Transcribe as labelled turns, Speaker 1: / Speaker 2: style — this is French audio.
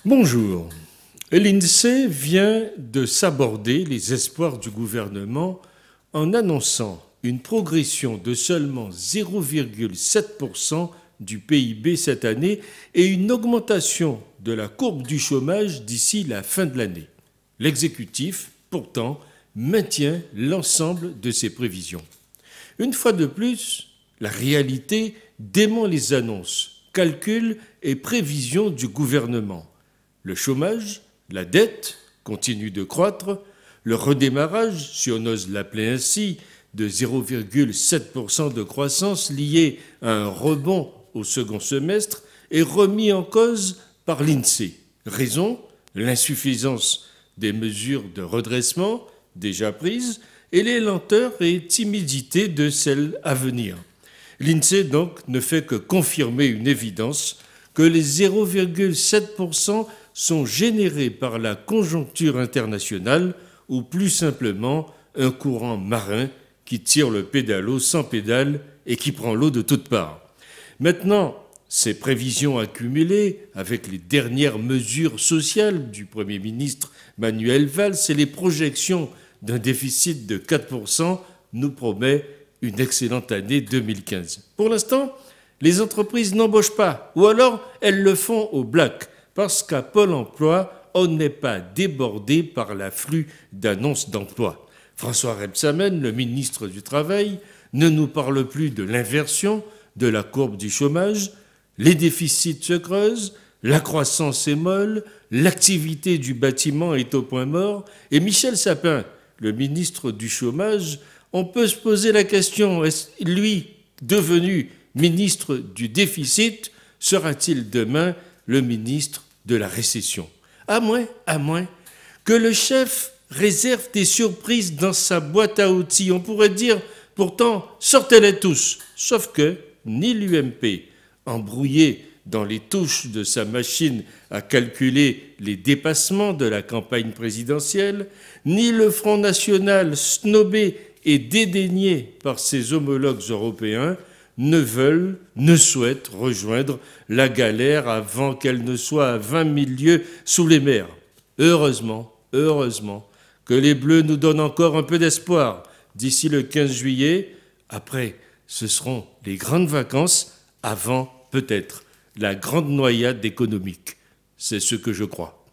Speaker 1: Bonjour. L'INSEE vient de s'aborder les espoirs du gouvernement en annonçant une progression de seulement 0,7% du PIB cette année et une augmentation de la courbe du chômage d'ici la fin de l'année. L'exécutif, pourtant, maintient l'ensemble de ses prévisions. Une fois de plus, la réalité dément les annonces, calculs et prévisions du gouvernement. Le chômage, la dette continuent de croître, le redémarrage, si on ose l'appeler ainsi, de 0,7% de croissance lié à un rebond au second semestre est remis en cause par l'INSEE. Raison, l'insuffisance des mesures de redressement déjà prises et les lenteurs et timidités de celles à venir. L'INSEE donc ne fait que confirmer une évidence que les 0,7% sont générés par la conjoncture internationale ou plus simplement un courant marin qui tire le pédalo sans pédale et qui prend l'eau de toutes parts. Maintenant, ces prévisions accumulées avec les dernières mesures sociales du Premier ministre Manuel Valls et les projections d'un déficit de 4% nous promet une excellente année 2015. Pour l'instant, les entreprises n'embauchent pas, ou alors elles le font au black, parce qu'à Pôle emploi, on n'est pas débordé par l'afflux d'annonces d'emploi. François Rebsamen, le ministre du Travail, ne nous parle plus de l'inversion de la courbe du chômage, les déficits se creusent, la croissance est molle, l'activité du bâtiment est au point mort, et Michel Sapin, le ministre du Chômage, on peut se poser la question, est-ce lui, devenu ministre du déficit, sera-t-il demain le ministre de la récession? À moins que le chef réserve des surprises dans sa boîte à outils. On pourrait dire, pourtant, sortez-les tous. Sauf que ni l'UMP, embrouillé dans les touches de sa machine à calculer les dépassements de la campagne présidentielle, ni le Front National, snobé et dédaigné par ses homologues européens, ne souhaitent rejoindre la galère avant qu'elle ne soit à 20 000 lieues sous les mers. Heureusement que les Bleus nous donnent encore un peu d'espoir. D'ici le 15 juillet, après, ce seront les grandes vacances, avant, peut-être, la grande noyade économique. C'est ce que je crois.